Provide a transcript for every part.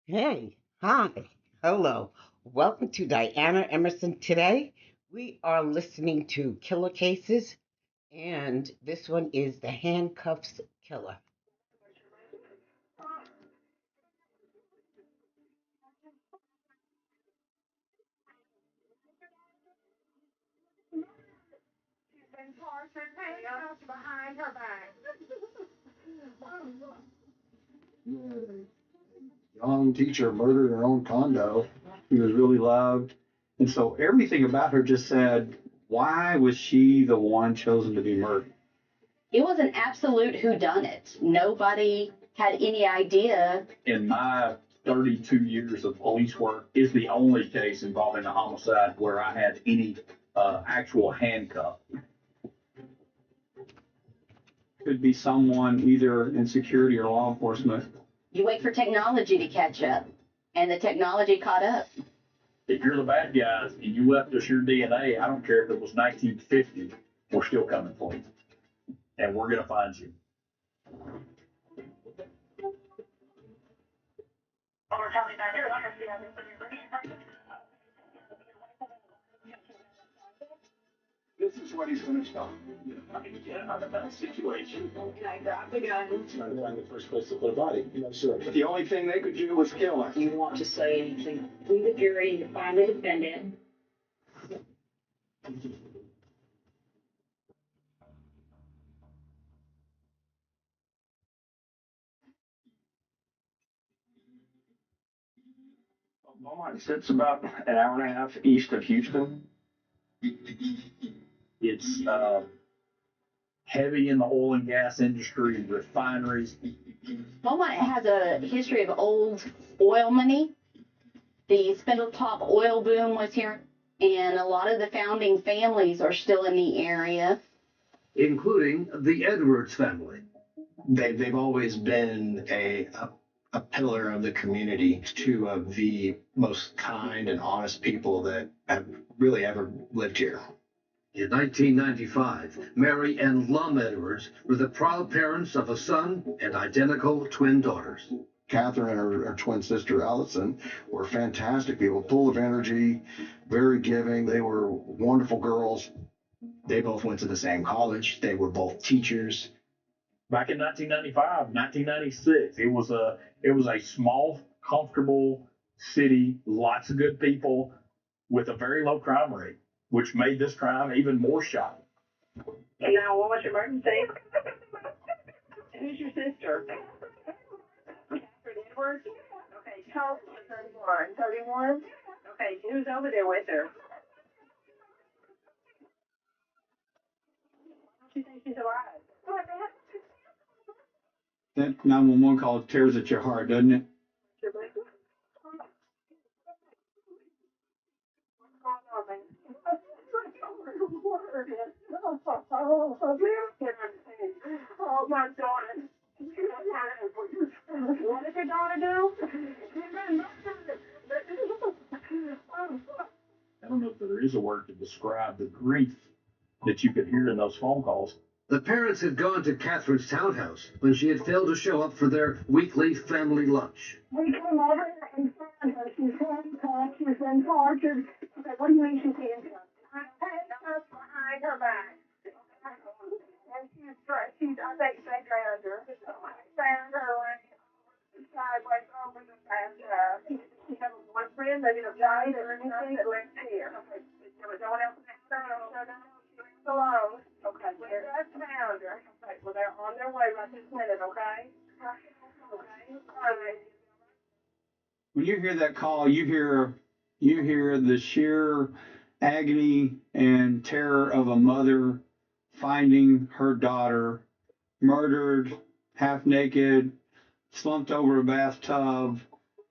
Hey, hi, hello. Welcome to Diana Emerson. Today we are listening to Killer Cases, and this one is the Handcuffs Killer. Been tortured, handcuffed behind her back. Young teacher murdered in her own condo. She was really loved. And so everything about her just said, why was she the one chosen to be murdered? It was an absolute whodunit. Nobody had any idea. In my 32 years of police work, is the only case involving a homicide where I had any actual handcuff. Could be someone either in security or law enforcement. You wait for technology to catch up, and the technology caught up. If you're the bad guys and you left us your DNA, I don't care if it was 1950, we're still coming for you. And we're going to find you. This is what he's going to stop. I mean, get out of that situation. And I grabbed the gun. Trying to find the first place to put a body. Sure. But the only thing they could do was kill him. Do you want to say anything to the jury to find the defendant? Beaumont sits about an hour and a half east of Houston. It's heavy in the oil and gas industry, refineries. Beaumont has a history of old oil money. The Spindletop oil boom was here, and a lot of the founding families are still in the area. Including the Edwards family. They've always been a pillar of the community, two of the most kind and honest people that have really ever lived here. In 1995, Mary and Lum Edwards were the proud parents of a son and identical twin daughters. Catherine and her twin sister Allison were fantastic people, full of energy, very giving. They were wonderful girls. They both went to the same college. They were both teachers. Back in 1995, 1996, it was a small, comfortable city, lots of good people, with a very low crime rate, which made this crime even more shocking. And now, what was your emergency? Who's your sister? Catherine Edwards? Okay, tell us 31. 31? Okay, who's over there with her? She thinks she's alive. That 911 call tears at your heart, doesn't it? Oh, my daughter. What did your daughter do? I don't know if there is a word to describe the grief that you could hear in those phone calls. The parents had gone to Catherine's townhouse when she had failed to show up for their weekly family lunch. We came over and found her. She's handcuffed. She's been tortured. Okay, what do you mean she's handcuffed? Handcuffed behind her back. And I think they found her. Found her laying sideways over the bathtub. She have a boyfriend, maybe a guy or anything that lives here. Okay, there was no one else in the house. No, she lives alone. Okay, we just found her. Okay, well, they're on their way right this minute, okay? Okay, all right. When you hear that call, you hear the sheer agony and terror of a mother finding her daughter murdered, half naked, slumped over a bathtub,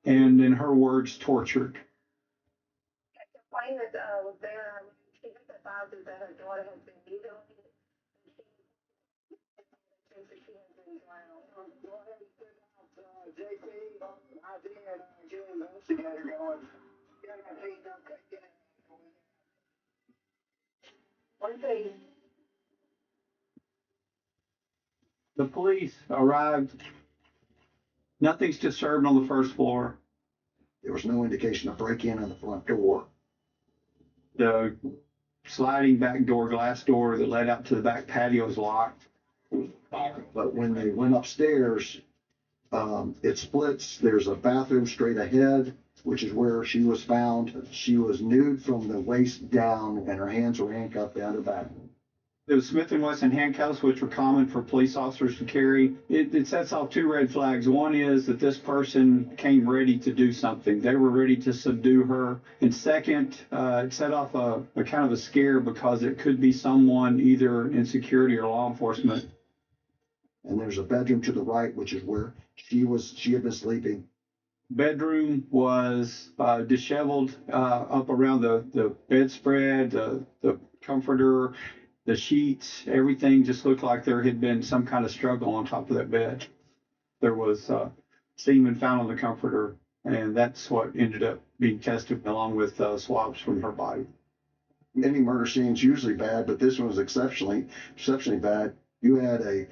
and in her words, tortured. The plane that was there, she emphasizes that her daughter has been mutilated. And she has been drowned. Go ahead and send out JP, ID, and get an investigator going. Get him a heat up, get him. One thing. The police arrived. Nothing's disturbed on the first floor. There was no indication of break-in on the front door. The sliding back door, glass door that led out to the back patio is locked. But when they went upstairs, it splits. There's a bathroom straight ahead, which is where she was found. She was nude from the waist down, and her hands were handcuffed down her back. There was Smith & Wesson handcuffs, which were common for police officers to carry. It sets off two red flags. One is that this person came ready to do something. They were ready to subdue her. And second, it set off a kind of a scare because it could be someone either in security or law enforcement. And there's a bedroom to the right, which is where she had been sleeping. Bedroom was disheveled up around the bedspread, the comforter, the sheets, everything just looked like there had been some kind of struggle on top of that bed. There was semen found on the comforter, and that's what ended up being tested along with swabs from her body. Any murder scene's usually bad, but this one was exceptionally bad. You had a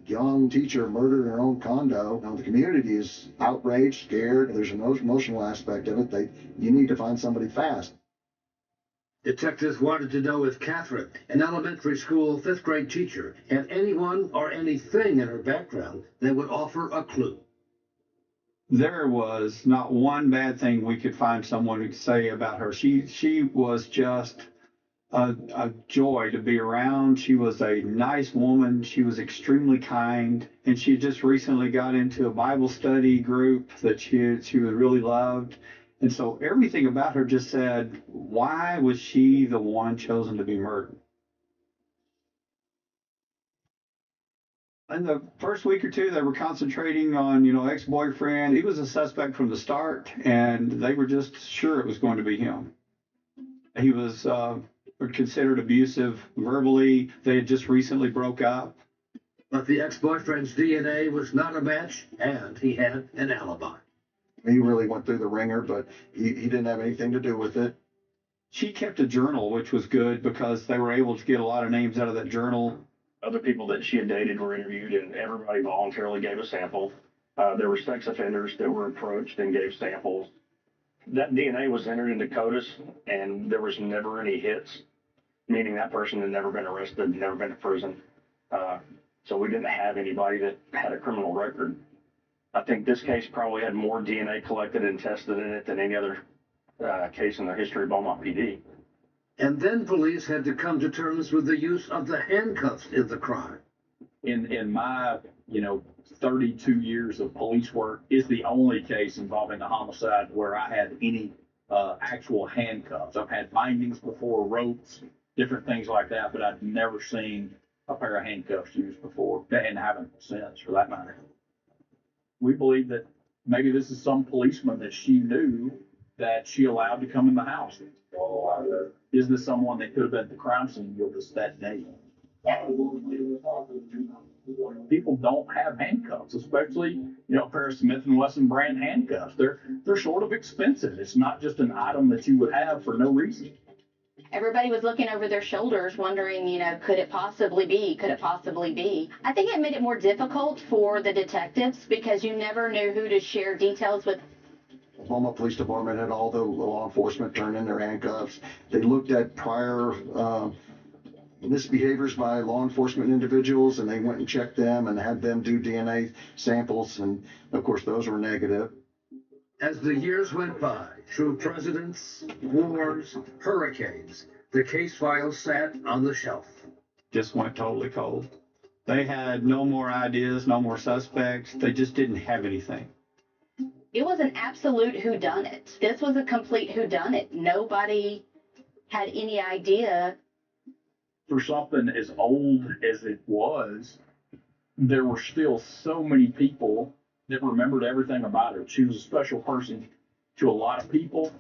young teacher murdered in her own condo. Now the community is outraged, scared. There's an emotional aspect of it. You need to find somebody fast. Detectives wanted to know if Catherine, an elementary school fifth grade teacher, had anyone or anything in her background that would offer a clue. There was not one bad thing we could find someone to say about her. She was just a joy to be around. She was a nice woman. She was extremely kind, and she just recently got into a Bible study group that she was really loved. And so everything about her just said, why was she the one chosen to be murdered? In the first week or two, they were concentrating on, ex-boyfriend. He was a suspect from the start, and they were just sure it was going to be him. He was considered abusive verbally. They had just recently broke up. But the ex-boyfriend's DNA was not a match, and he had an alibi. He really went through the ringer, but he didn't have anything to do with it. She kept a journal, which was good because they were able to get a lot of names out of that journal. Other people that she had dated were interviewed, and everybody voluntarily gave a sample. There were sex offenders that were approached and gave samples. That DNA was entered into CODIS, and there was never any hits, meaning that person had never been arrested, never been to prison. So we didn't have anybody that had a criminal record. I think this case probably had more DNA collected and tested in it than any other case in the history of Beaumont PD. And then police had to come to terms with the use of the handcuffs in the crime. In my 32 years of police work, is the only case involving a homicide where I had any actual handcuffs. I've had bindings before, ropes, different things like that, but I've never seen a pair of handcuffs used before, and haven't since, for that matter. We believe that maybe this is some policeman that she knew that she allowed to come in the house. Is this someone that could have been at the crime scene with us that day? People don't have handcuffs, especially a pair of Smith & Wesson brand handcuffs. They're sort of expensive. It's not just an item that you would have for no reason. Everybody was looking over their shoulders, wondering, could it possibly be? Could it possibly be? I think it made it more difficult for the detectives because you never knew who to share details with. The Beaumont Police Department had all the law enforcement turn in their handcuffs. They looked at prior misbehaviors by law enforcement individuals, and they went and checked them and had them do DNA samples, and of course those were negative. As the years went by, through presidents, wars, hurricanes, the case file sat on the shelf. Just went totally cold. They had no more ideas, no more suspects. They just didn't have anything. It was an absolute whodunit. This was a complete whodunit. Nobody had any idea. For something as old as it was, there were still so many people that remembered everything about her. She was a special person to a lot of people.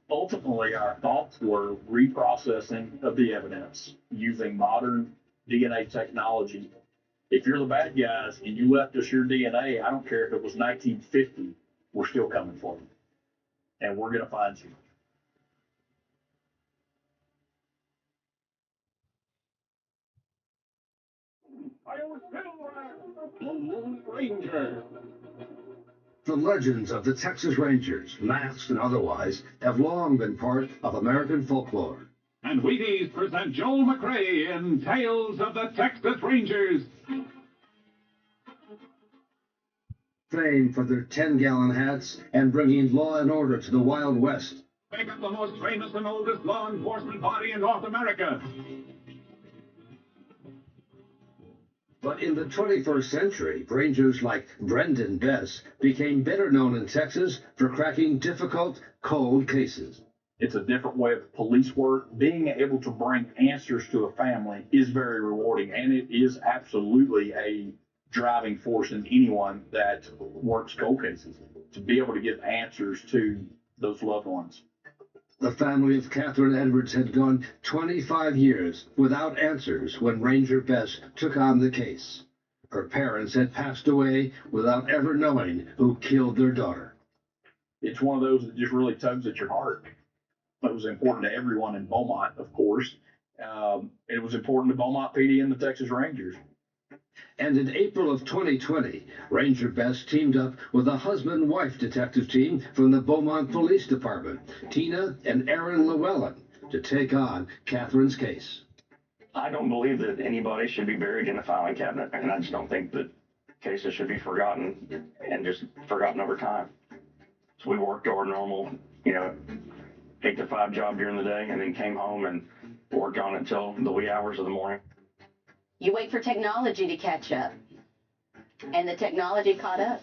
Ultimately, our thoughts were reprocessing of the evidence using modern DNA technology. If you're the bad guys and you left us your DNA, I don't care if it was 1950, we're still coming for you. And we're going to find you. I was still the Lone Ranger. The legends of the Texas Rangers, masked and otherwise, have long been part of American folklore. And Wheaties present Joel McRae in Tales of the Texas Rangers. Famed for their 10-gallon hats and bringing law and order to the Wild West. Make up the most famous and oldest law enforcement body in North America. But in the 21st century, Rangers like Brendan Bess became better known in Texas for cracking difficult, cold cases. It's a different way of police work. Being able to bring answers to a family is very rewarding, and it is absolutely a driving force in anyone that works cold cases, to be able to give answers to those loved ones. The family of Catherine Edwards had gone 25 years without answers when Ranger Bess took on the case. Her parents had passed away without ever knowing who killed their daughter. It's one of those that just really tugs at your heart. It was important to everyone in Beaumont, of course. It was important to Beaumont PD and the Texas Rangers. And in April of 2020, Ranger Bess teamed up with a husband-wife detective team from the Beaumont Police Department, Tina and Aaron Llewellyn, to take on Catherine's case. I don't believe that anybody should be buried in a filing cabinet, and I just don't think that cases should be forgotten and just forgotten over time. So we worked our normal, 8 to 5 job during the day, and then came home and worked on it till the wee hours of the morning. You wait for technology to catch up, and the technology caught up.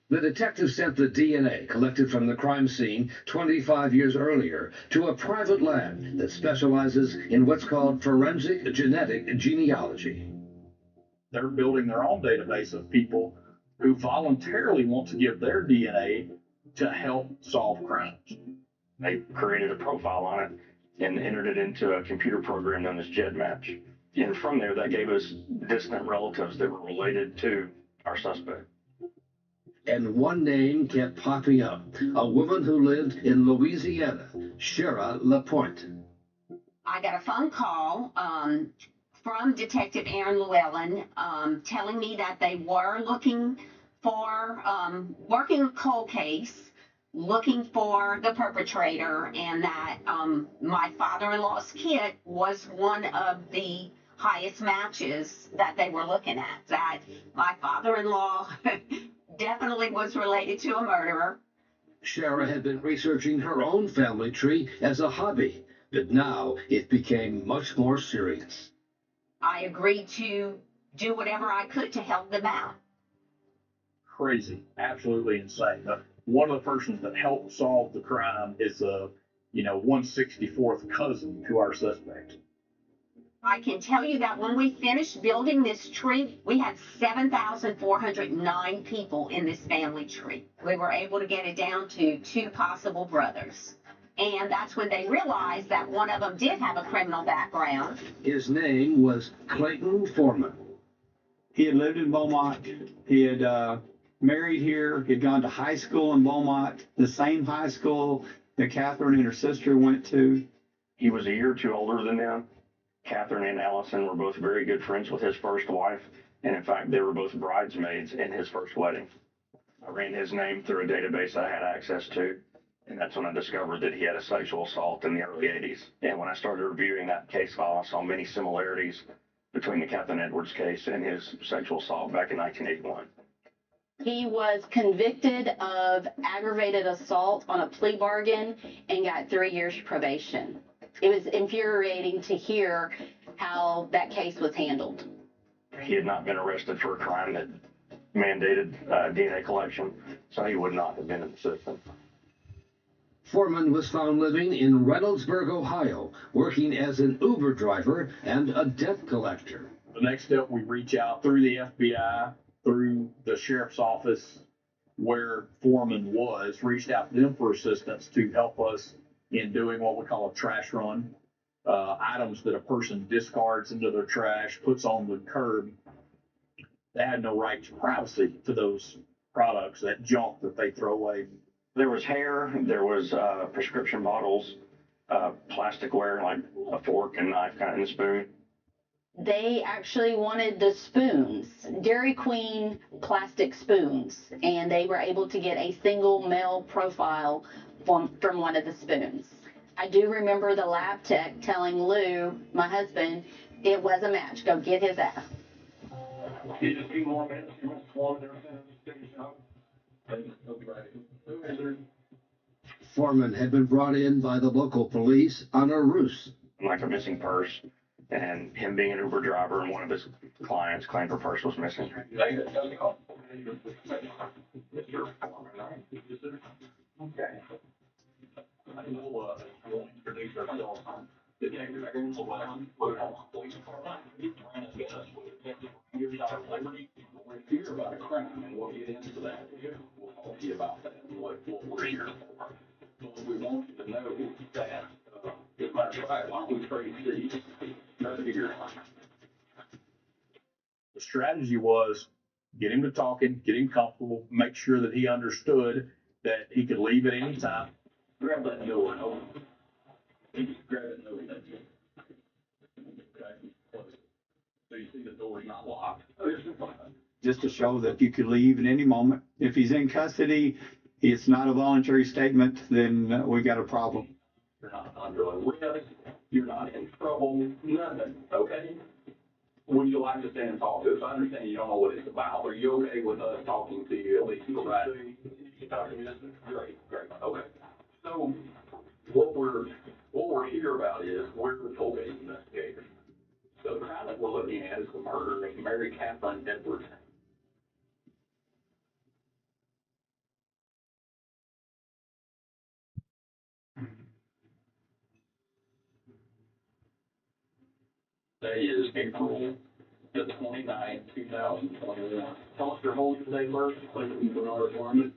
The detective sent the DNA collected from the crime scene 25 years earlier to a private lab that specializes in what's called forensic genetic genealogy. They're building their own database of people who voluntarily want to give their DNA to help solve crimes. They created a profile on it and entered it into a computer program known as GEDmatch. And from there, that gave us distant relatives that were related to our suspect. And one name kept popping up, a woman who lived in Louisiana, Shara LaPointe. I got a phone call from Detective Aaron Llewellyn telling me that they were looking for, working a cold case, looking for the perpetrator, and that my father-in-law's kit was one of the highest matches that they were looking at, that my father-in-law definitely was related to a murderer. Shara had been researching her own family tree as a hobby, but now it became much more serious. I agreed to do whatever I could to help them out. Crazy, absolutely insane. One of the persons that helped solve the crime is a 164th cousin to our suspect. I can tell you that when we finished building this tree, we had 7,409 people in this family tree. We were able to get it down to 2 possible brothers. And that's when they realized that one of them did have a criminal background. His name was Clayton Foreman. He had lived in Beaumont. He had married here. He had gone to high school in Beaumont, the same high school that Catherine and her sister went to. He was a year or two older than them. Catherine and Allison were both very good friends with his first wife, and in fact, they were both bridesmaids in his first wedding. I ran his name through a database I had access to, and that's when I discovered that he had a sexual assault in the early 80s. And when I started reviewing that case file, I saw many similarities between the Catherine Edwards case and his sexual assault back in 1981. He was convicted of aggravated assault on a plea bargain and got 3 years probation. It was infuriating to hear how that case was handled. He had not been arrested for a crime that mandated DNA collection, so he would not have been in the system. Foreman was found living in Reynoldsburg, Ohio, working as an Uber driver and a debt collector. The next step, we reach out through the FBI, through the sheriff's office where Foreman was, reached out to them for assistance to help us in doing what we call a trash run. Items that a person discards into their trash, puts on the curb. They had no right to privacy to those products, that junk that they throw away. There was hair, there was prescription bottles, plasticware like a fork and knife kind of and a spoon. They actually wanted the spoons, Dairy Queen plastic spoons, and they were able to get a single male profile from one of the spoons. I do remember the lab tech telling Lou, my husband, it was a match. Go get his ass. Just a few more minutes. Foreman had been brought in by the local police on a ruse. Like a missing purse, and him being an Uber driver, and one of his clients claimed her purse was missing. Okay. We'll introduce ourselves. Detective Aaron Llewellyn, Police Department. Here's our liberty. We're here about a crime, and we'll get into that. We'll talk to you about that and what we're here for. But we want you to know that, as a matter of fact, why don't we trade seats? Right here. The strategy was get him to talking, get him comfortable, make sure that he understood that he could leave at any time. Grab that door and open it. Grab it and open it. Okay. So you see the door's not locked. Oh, it's fine. Just to show that you could leave at any moment. If he's in custody, it's not a voluntary statement, then we got a problem. You're not under a risk. You're not in trouble. Nothing. Okay. Would you like to stand and talk to us? I understand you don't know what it's about. Are you okay with us talking to you at least? Right. You talk to me. Great. Okay. So what we're here about is we're the cold case investigators. So the crime that we're looking at is the murder of Mary Catherine Edwards. Today is April the 29th, 2021. Tell us your whole day, birth, Bernard Foreman.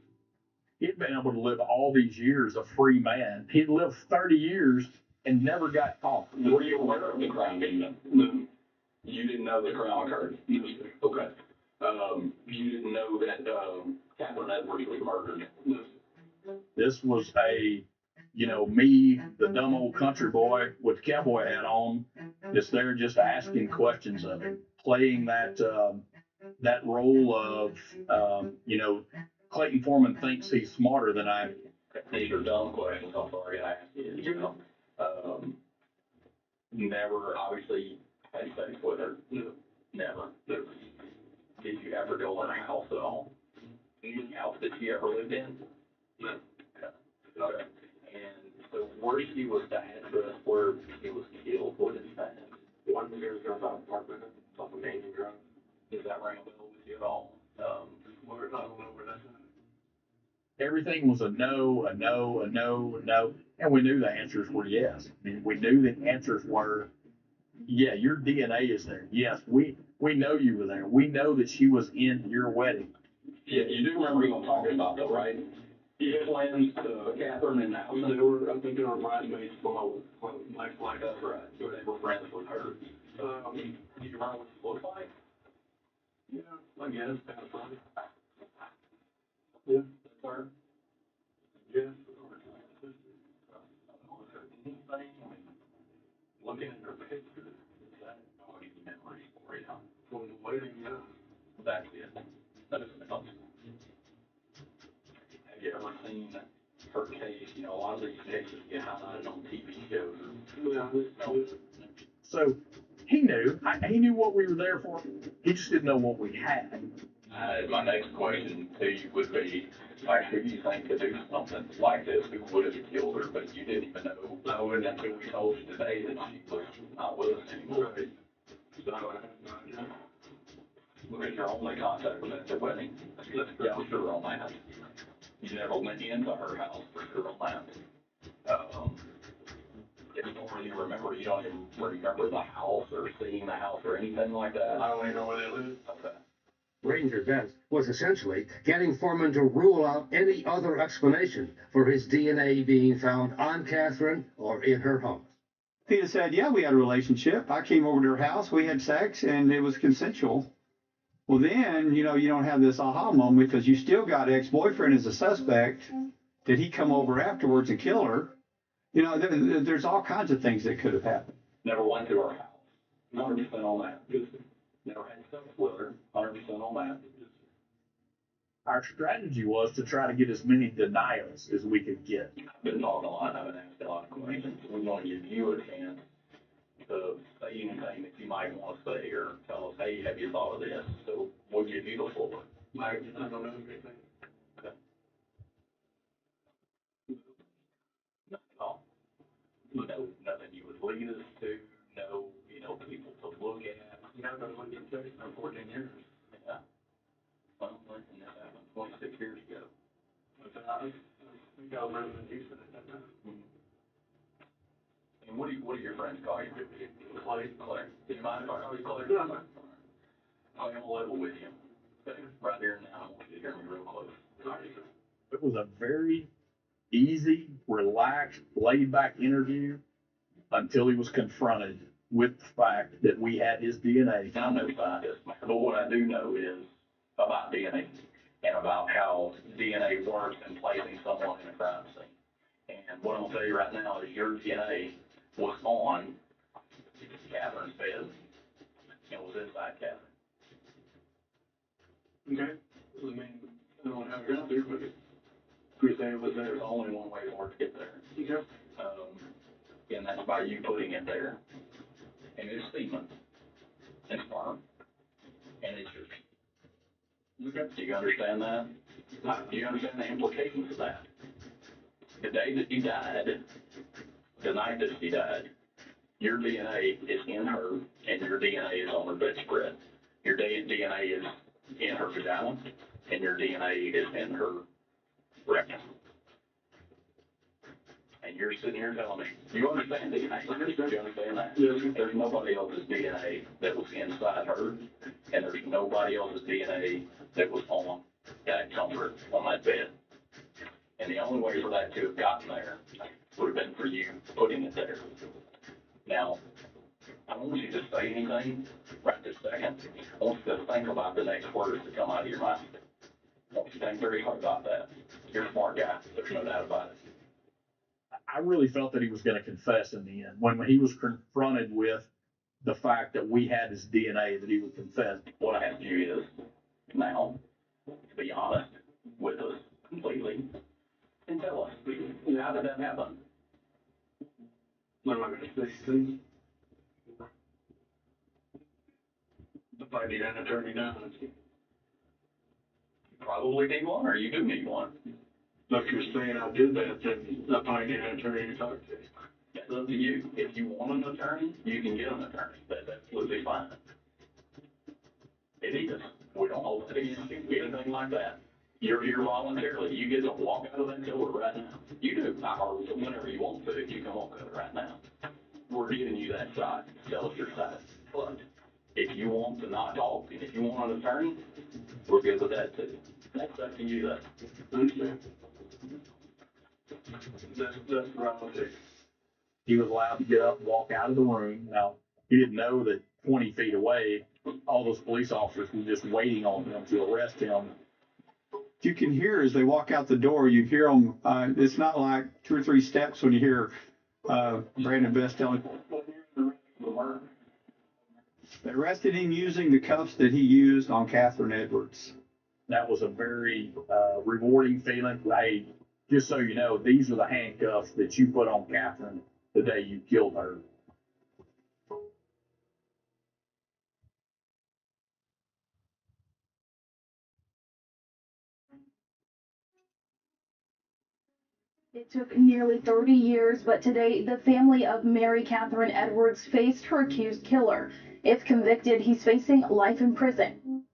He'd been able to live all these years a free man. He'd lived 30 years and never got caught. Were you aware of the crime being done? No. You didn't know the crime occurred? No, sir. Okay. You didn't know that Catherine Edwards was murdered? No, sir. This was me, the dumb old country boy with the cowboy hat on, that's there just asking questions of him, playing that role of, Clayton Foreman thinks he's smarter than I am. These are dumb questions. I'm sorry I asked you. Never, obviously, had sex with her. No. Never. Did you ever go in her house at all? Any house that she ever lived in? No. Okay. And so where she was the address where she was killed, what is that? 105 apartment off of Main Drive. Does that ring a bell with you at all? We're not over that. Everything was a no, a no, a no, a no. And we knew the answers were yes. I mean, we knew the answers were, yeah, your DNA is there. Yes, we know you were there. We know that she was in your wedding. Yeah, you do remember who I'm talking about, though, right? Yeah, plans Catherine and Allison. They were, I think, they were bridesmaids from my flight. That's right. So they were friends with her. Do you remember what she looked like? Yeah, I guess. Kind of funny. Yeah, that's her. Yeah. Anything, I mean, looking at her picture, is that foggy memory for you? From the wedding, yeah. That's it. Nothing else. Have you ever seen her case? You know, a lot of these cases get highlighted on TV shows. No. So he knew. He knew what we were there for. He just didn't know what we had. My next question to you would be, like, who do you think could do something like this? Who would have killed her, but you didn't even know? No, and until we told you today that she was not with us anymore. Right. So, because your only contact was at the wedding. Let's go sure on that. You never went into her house for sure on that. If you don't really remember, you don't even remember the house or seeing the house or anything like that. I don't even know where they live. Okay. Ranger Best was essentially getting Foreman to rule out any other explanation for his DNA being found on Catherine or in her home. Peter said, yeah, we had a relationship. I came over to her house, we had sex, and it was consensual. Well, then, you don't have this aha moment because you still got ex-boyfriend as a suspect. Did he come over afterwards and kill her? There's all kinds of things that could have happened. Never went to her house. 100% on that. Just never had stuff with her. 100% on that. Our strategy was to try to get as many denials as we could get. I've been talking a lot. I've been asking a lot of questions. We want to give you a chance to say anything that you might want to say or tell us, hey, have you thought of this? So we'll give you the floor. I don't know anything. Okay. Not at all. You know, nothing you would lead us to, no, people to look at. You know, I've been in Texas for 14 years. Yeah. Well, and that happened 26 years ago. But I think I was living in Houston at that time. And what do your friends call you? Clay. Clay. Do you mind if I call you Clay? No, no. I am level with you. Okay. Right here now, I want you to hear me real close. It was a very easy, relaxed, laid back interview until he was confronted with the fact that we had his DNA. And I'm no scientist, but what I do know is about DNA and about how DNA works in placing someone in a crime scene. And what I'm gonna tell you right now is your DNA was on Catherine's bed and was inside Catherine. Okay. I mean, I don't know how it got there, but we say it was there. There's only one way for it to get there. Okay. And that's by you putting it there. And it's semen and sperm. And it's yours. Okay. Do you understand that? Do you understand the implications of that? The day that you died, the night that she died, your DNA is in her, and your DNA is on her bedspread. Your DNA is in her vagina, and your DNA is in her rectum. And you're sitting here telling me, you understand DNA? Do you understand that? Yes. There's nobody else's DNA that was inside her, and there's nobody else's DNA that was on that comfort on that bed. And the only way for that to have gotten there would have been for you putting it there. Now, I don't want you to say anything right this second. I want you to think about the next words that come out of your mouth. I want you to think very hard about that. You're a smart guy. There's no doubt about it. I really felt that he was going to confess in the end. When he was confronted with the fact that we had his DNA, that he would confess. What I ask you is now to be honest with us completely and tell us, how did that happen? I'm not going to say things. If I need an attorney now, You probably need one, or you do need one. if you're saying I did that, then I probably need an attorney to talk to. That's up to you. If you want an attorney, you can get an attorney. That's absolutely fine. It is. We don't hold it against you, anything like that. You're here voluntarily. You get to walk out of that door right now. You do, or whenever you want to. You can walk out right now. We're giving you that shot. Tell us your side. But if you want to not talk, and if you want an attorney, we're good with that too. That's up to you, though. Understand? That's what I would say. He was allowed to get up and walk out of the room. Now, he didn't know that 20 feet away, all those police officers were just waiting on him to arrest him. You can hear as they walk out the door, you hear them. It's not like 2 or 3 steps when you hear Brandon Best telling. They arrested him using the cuffs that he used on Catherine Edwards. That was a very rewarding feeling. Hey, just so you know, these are the handcuffs that you put on Catherine the day you killed her. It took nearly 30 years, but today the family of Mary Catherine Edwards faced her accused killer. If convicted, he's facing life in prison.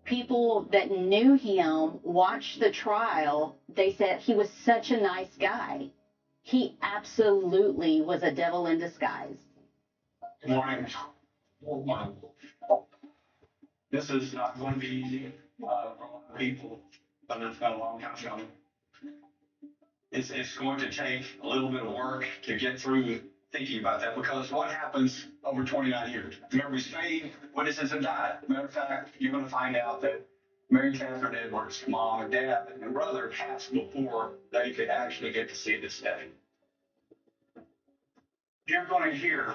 People that knew him watched the trial. They said he was such a nice guy. He absolutely was a devil in disguise. Good morning. Good morning. This is not going to be easy for a lot of people, but it's got a long time coming. It's going to take a little bit of work to get through thinking about that, because what happens over 29 years? Remember, we spayed witnesses and died. Matter of fact, you're going to find out that Mary Catherine Edwards' mom and dad and brother passed before they could actually get to see this day. You're going to hear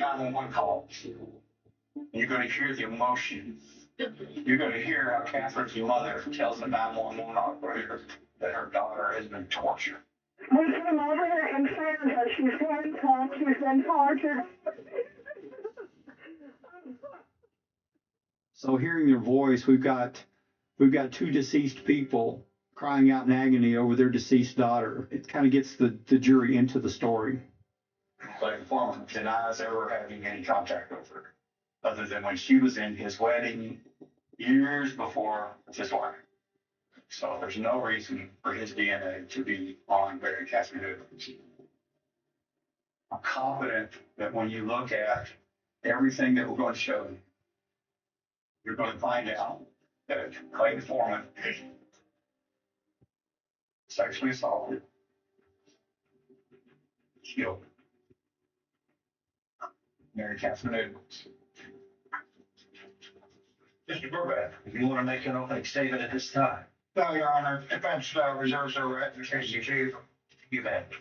911 call. You're going to hear the emotion. You're going to hear how Catherine's mother tells the 911 operator that her daughter has been tortured. We came over here and found her. She's handcuffed. She's been tortured. So hearing their voice, we've got two deceased people crying out in agony over their deceased daughter. It kind of gets the jury into the story. But Foreman denies ever having any contact with her, other than when she was in his wedding years before his wife. So there's no reason for his DNA to be on Mary Catherine Edwards. I'm confident that when you look at everything that we're going to show you, you're going to find out that Clayton Foreman sexually assaulted, killed Mary Catherine Edwards. Mr. Burbank, if you want to make an opening statement at this time. No, Your Honor. Defense reserves their right in case you choose. You bet.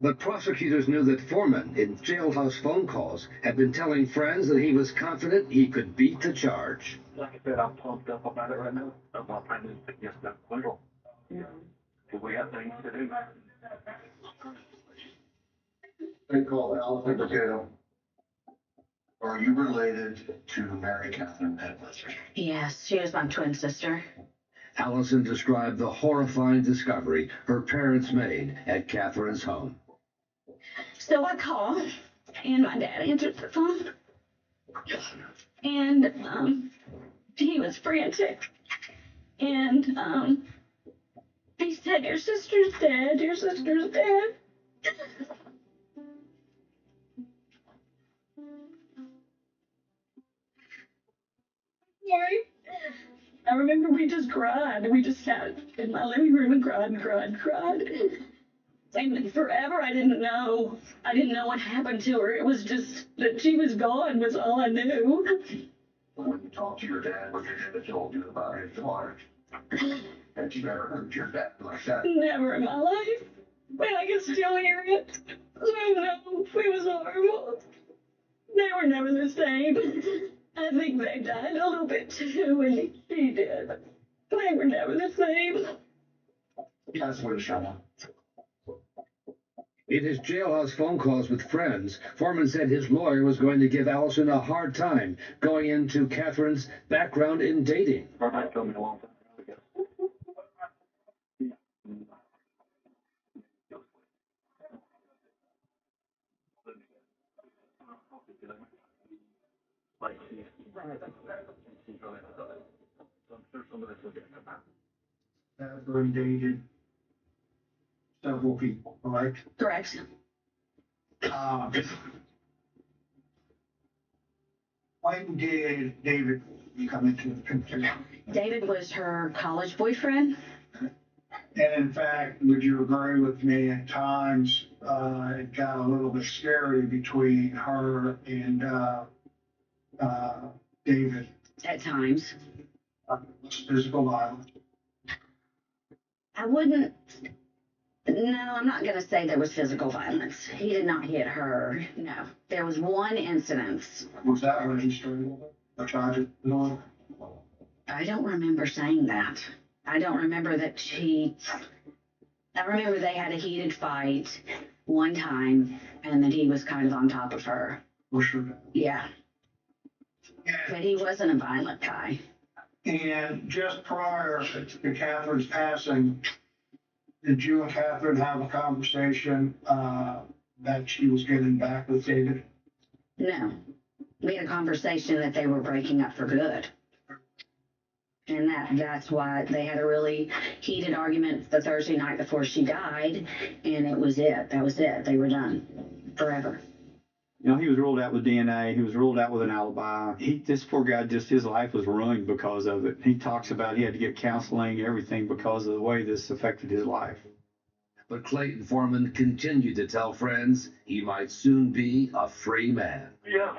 But prosecutors knew that Foreman, in jailhouse phone calls, had been telling friends that he was confident he could beat the charge. Like I said, I'm pumped up about it right now. I'm not trying to get stuff legal. We have things to do. They call it elephant potato. Are you related to Mary Catherine Edwards? Yes, she was my twin sister. Allison described the horrifying discovery her parents made at Catherine's home. So I called, and my dad answered the phone, and he was frantic, and he said, "Your sister's dead. Your sister's dead." Sorry. I remember we just cried. We just sat in my living room and cried and cried and cried. And forever, I didn't know. I didn't know what happened to her. It was just that she was gone was all I knew. When you talk to your dad, what your dad told you about his daughter? Had you ever heard your dad like that? Never in my life. But I can still hear it. I know. It was horrible. They were never the same. I think they died a little bit too, and she did. They were never the same. That's what it's showing. In his jailhouse phone calls with friends, Foreman said his lawyer was going to give Allison a hard time going into Catherine's background in dating. Burbank told me a long time ago. Catherine dated several people, correct? Correct. When did David come into the picture? David was her college boyfriend. And in fact, would you agree with me at times, it got a little bit scary between her and David? At times. Physical violence. I wouldn't. No, I'm not going to say there was physical violence. He did not hit her. No. There was one incident. Was that registered? A tragic one? I don't remember saying that. I don't remember that I remember they had a heated fight one time, and that he was kind of on top of her. For sure. Yeah. But he wasn't a violent guy. And just prior to Catherine's passing, did you and Catherine have a conversation that she was getting back with David? No. We had a conversation that they were breaking up for good. And that's why they had a really heated argument the Thursday night before she died, and it was it. That was it. They were done forever. You know, he was ruled out with DNA. He was ruled out with an alibi. This poor guy, just his life was ruined because of it. He talks about he had to get counseling, everything, because of the way this affected his life. But Clayton Foreman continued to tell friends he might soon be a free man. Yeah.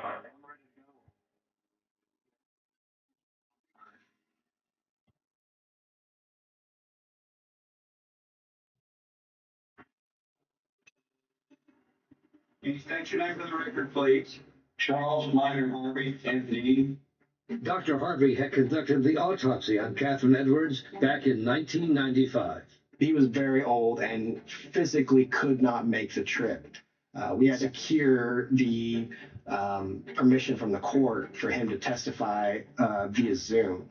Can you state your name for the record, please? Charles Minor Harvey, MD. Dr. Harvey had conducted the autopsy on Catherine Edwards back in 1995. He was very old and physically could not make the trip. We had to secure the permission from the court for him to testify via Zoom.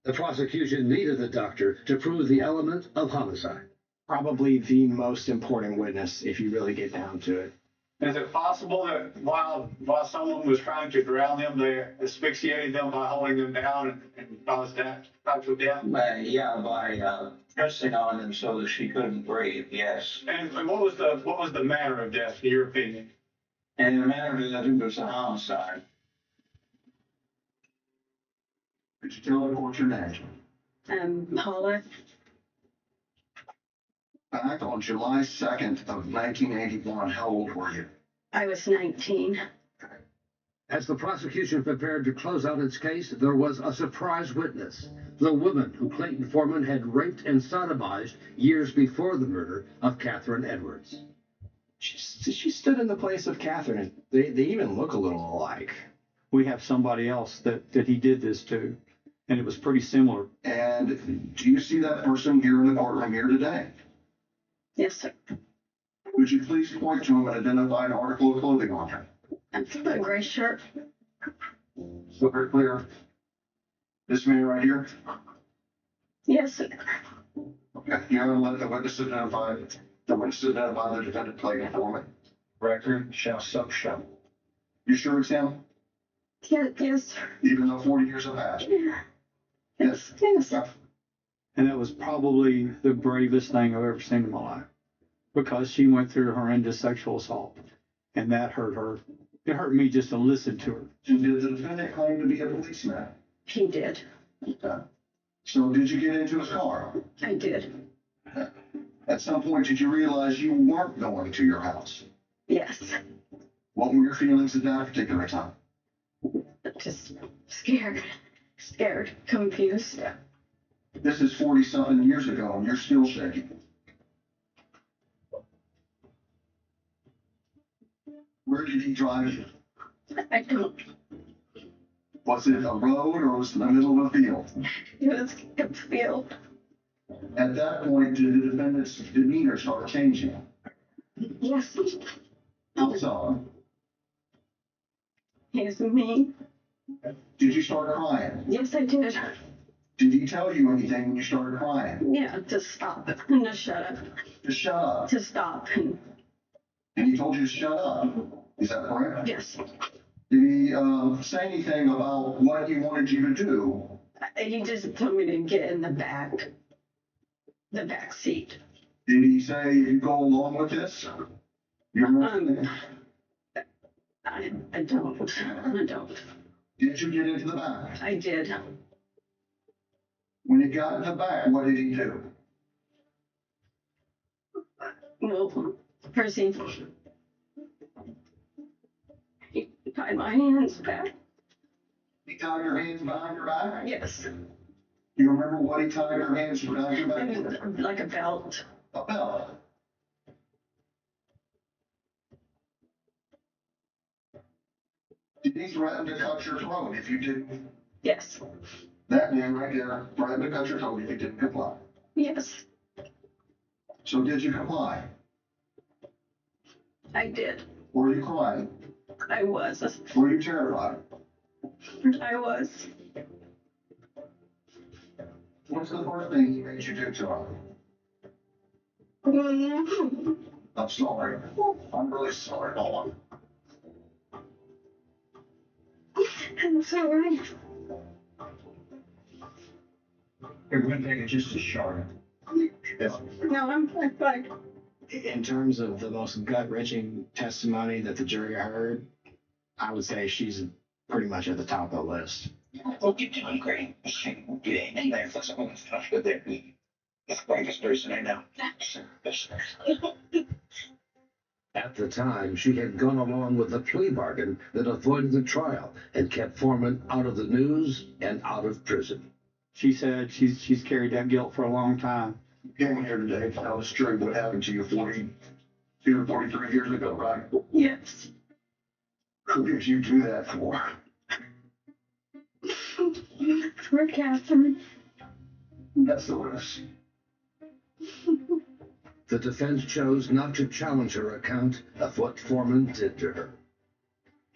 The prosecution needed the doctor to prove the element of homicide. Probably the most important witness if you really get down to it. Is it possible that while someone was trying to drown them, they asphyxiated them by holding them down and caused that type of death? By pressing on them so that she couldn't breathe, yes. And what was the manner of death, in your opinion? And the manner of death, it was a homicide. Could you tell the court your name? Paula. Back on July 2nd of 1981, how old were you? I was 19. As the prosecution prepared to close out its case, there was a surprise witness, the woman who Clayton Foreman had raped and sodomized years before the murder of Catherine Edwards. She stood in the place of Catherine. They even look a little alike. We have somebody else that he did this to, and it was pretty similar. And do you see that person here in the courtroom here today? Yes, sir. Would you please point to him and identify an article of clothing on him? A gray shirt. So very clear. This man right here? Yes, sir. Okay, you're going to let the witness identify the defendant Clayton Foreman. Record shall so show. You sure it's him? Yes, sir. Even though 40 years have passed? Yeah. Yes. Yes. And that was probably the bravest thing I've ever seen in my life, because she went through horrendous sexual assault, and that hurt her. It hurt me just to listen to her. Did the defendant claim to be a policeman? He did. Okay. So did you get into his car? I did. At some point, did you realize you weren't going to your house? Yes. What were your feelings at that particular time? Just scared, confused. This is 40-something years ago, and you're still shaking. Where did he drive you? I don't. Was it a road or was it the middle of a field? It was a field. At that point, did the defendant's demeanor start changing? Yes. What's on? He's mean. Did you start crying? Yes, I did. Did he tell you anything when you started crying? Yeah, to stop and to shut up. To shut up? To stop. And he told you to shut up? Is that correct? Yes. Did he say anything about what he wanted you to do? He just told me to get in the back seat. Did he say you go along with this? I don't. Did you get into the back? I did. When he got in the back, what did he do? Well, first he tied my hands back. He tied your hands behind your back? Yes. Do you remember what he tied your hands behind your back? It was like a belt. A belt? Did he threaten to cut your throat if you didn't? Yes. That man right there threatened to cut your throat if you didn't comply. Yes. So did you comply? I did. Were you crying? I was. Were you terrified? I was. What's the first thing he made you do to him? I'm sorry. I'm really sorry. Hold on. I'm sorry. We're going to take it just as short. No, I'm fine. In terms of the most gut-wrenching testimony that the jury heard, I would say she's pretty much at the top of the list. Oh, you're doing great. You ain't in there for someone that's good there. That's the greatest person I know. At the time, she had gone along with the plea bargain that avoided the trial and kept Foreman out of the news and out of prison. She said she's carried that guilt for a long time. You came here today to tell us true what happened to you 42 or 43 years ago, right? Yes. Who did you do that for? For Catherine. That's the worst. The defense chose not to challenge her account of what Foreman did to her.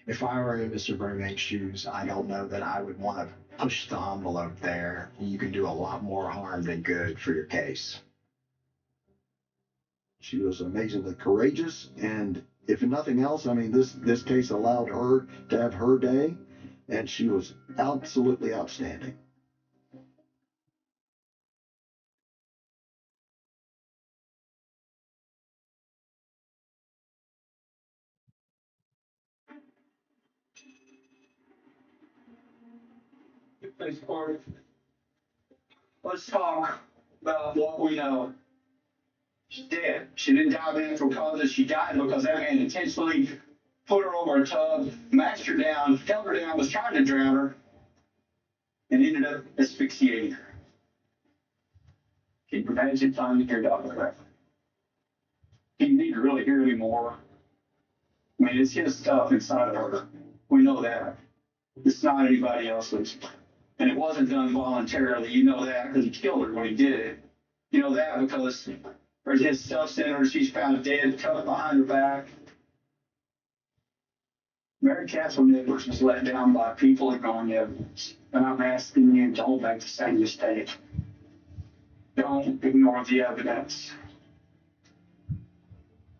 If I were in Mr. Burbank's shoes, I don't know that I would want to push the envelope there. You can do a lot more harm than good for your case. She was amazingly courageous, and if nothing else, I mean, this case allowed her to have her day, and she was absolutely outstanding. Thanks, Corey. Let's talk about what we know. She's dead. She didn't die of natural causes. She died because that man intentionally put her over a tub, mashed her down, held her down, was trying to drown her, and ended up asphyxiating her. Can you imagine finding your daughter? Do you need to really hear any more? I mean, it's his stuff inside of her. We know that. It's not anybody else's. And it wasn't done voluntarily. You know that because he killed her when he did it. You know that because there's his self-centered, she's found dead, tucked behind her back. Mary Catherine Edwards was let down by people ignoring evidence. And I'm asking you, don't make the same mistake. Don't ignore the evidence.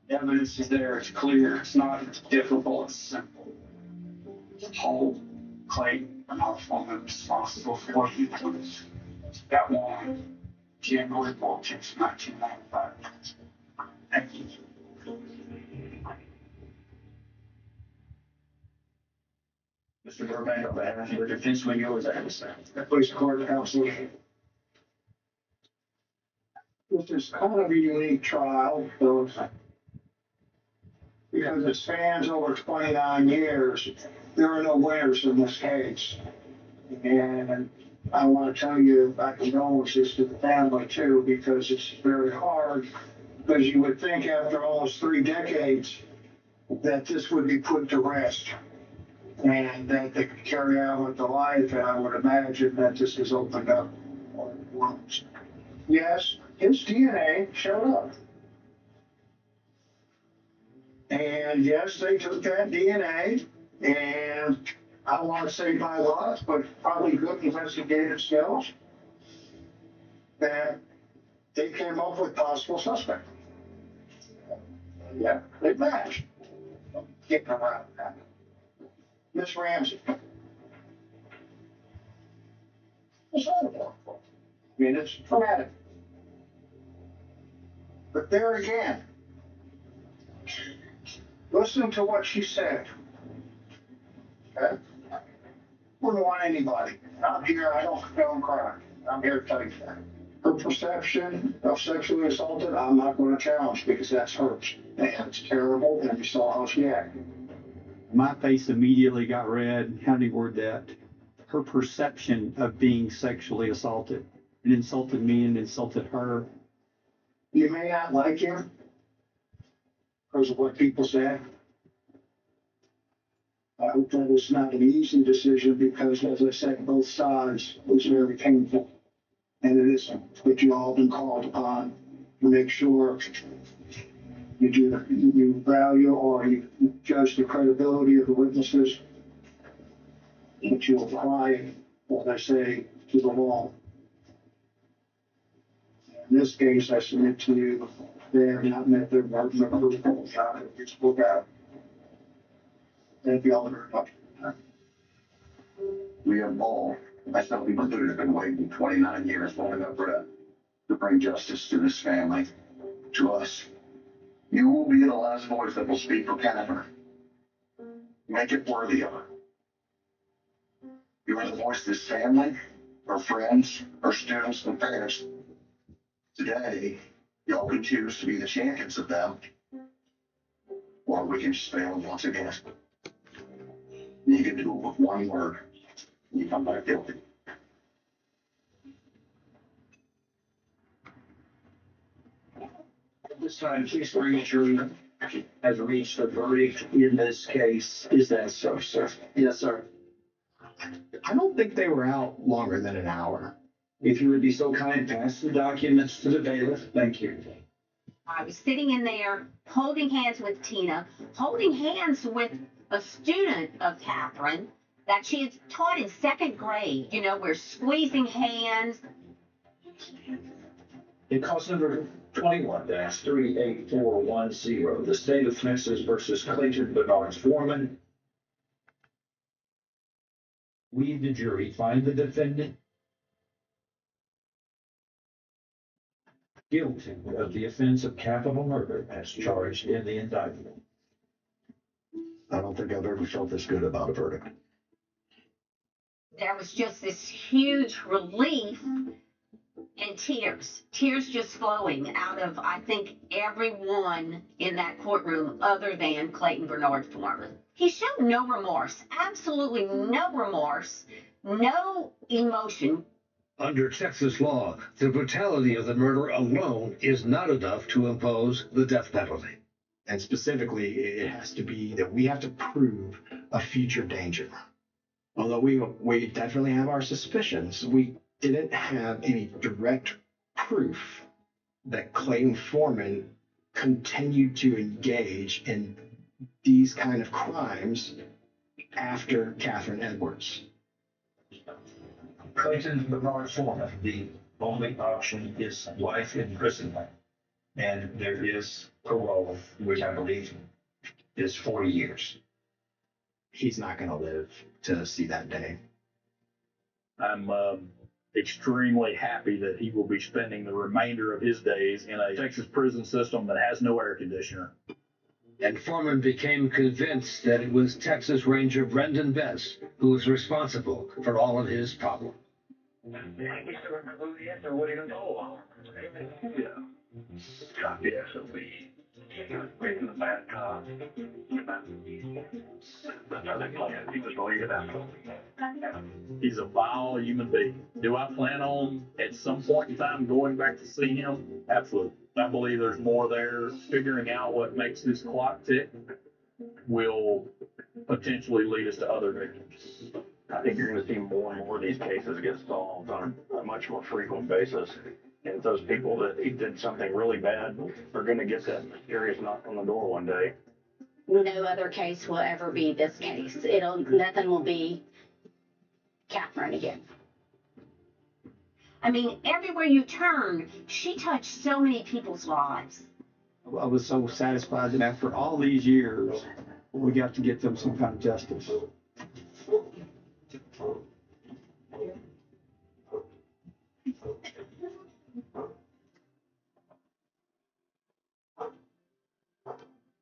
The evidence is there, it's clear, it's not difficult, it's simple. Hold Clayton and our woman responsible for what he did. That one, January 14th, 1995. Thank you. Mr. Burbank, on behalf of the defense, when you was at Police court counsel. This is kind of a unique trial, though, because it spans over 29 years. There are no winners in this case. And I want to tell you my condolences to the family too, because it's very hard. Because you would think after almost 3 decades that this would be put to rest and that they could carry on with the life. And I would imagine that this has opened up wounds. Yes, his DNA showed up. And yes, they took that DNA, and I don't want to say by luck, but probably good investigative skills, that they came up with possible suspect. Yeah, they matched. Getting around that. Miss Ramsey. It's not a I mean, it's traumatic. But there again, listen to what she said. Okay? Wouldn't want anybody. I'm here, I don't condone crime. I'm here to tell you that. Her perception of sexually assaulted, I'm not going to challenge because that's hers. And it's terrible, and you saw how she acted. My face immediately got red. How do you word that? Her perception of being sexually assaulted. It insulted me and insulted her. You may not like him because of what people say. I hope that was not an easy decision because, as I said, both sides was very painful. And it is what you all been called upon to make sure you value or you judge the credibility of the witnesses, that you apply, what I say, to the law. In this case, I submit to you, they have not met their burden of proof. It's look out. Thank you all very much. We have all, myself included, have been waiting 29 years long enough to bring justice to this family, to us. You will be the last voice that will speak for Catherine. Make it worthy of her. You are the voice of this family, her friends, her students, and parents. Today, y'all can choose to be the champions of them, or we can just fail once again. You can do it with one word. You come back guilty. This time, please bring your has reached a verdict in this case. Is that so, sir? Yes, sir. I don't think they were out longer than an hour. If you would be so kind, pass the documents to the bailiff. Thank you. I was sitting in there holding hands with Tina, holding hands with a student of Catherine that she had taught in second grade. You know, we're squeezing hands. In cause number 21-38410, the state of Texas versus Clayton Bernard Foreman. We, the jury, find the defendant guilty of the offense of capital murder as charged in the indictment. I don't think I've ever felt this good about a verdict. There was just this huge relief and tears just flowing out of, I think, everyone in that courtroom other than Clayton Bernard Foreman. He showed no remorse, absolutely no remorse, no emotion. Under Texas law, the brutality of the murder alone is not enough to impose the death penalty. And specifically, it has to be that we have to prove a future danger. Although we definitely have our suspicions, we didn't have any direct proof that Clayton Foreman continued to engage in these kind of crimes after Catherine Edwards. Clayton Bernard Foreman, the only option is life imprisonment. And there is parole, which I believe is 40 years. He's not going to live to see that day. I'm extremely happy that he will be spending the remainder of his days in a Texas prison system that has no air conditioner. And Foreman became convinced that it was Texas Ranger Brendan Bess who was responsible for all of his problems. Copy SOB. Bring the bad cop. He's a vile human being. Do I plan on at some point in time going back to see him? Absolutely. I believe there's more there. Figuring out what makes this clock tick will potentially lead us to other victims. I think you're going to see more and more of these cases get solved on a much more frequent basis. And those people that did something really bad are going to get that mysterious knock on the door one day. No other case will ever be this case. Nothing will be Catherine again. I mean, everywhere you turn, she touched so many people's lives. I was so satisfied that after all these years, we got to get them some kind of justice.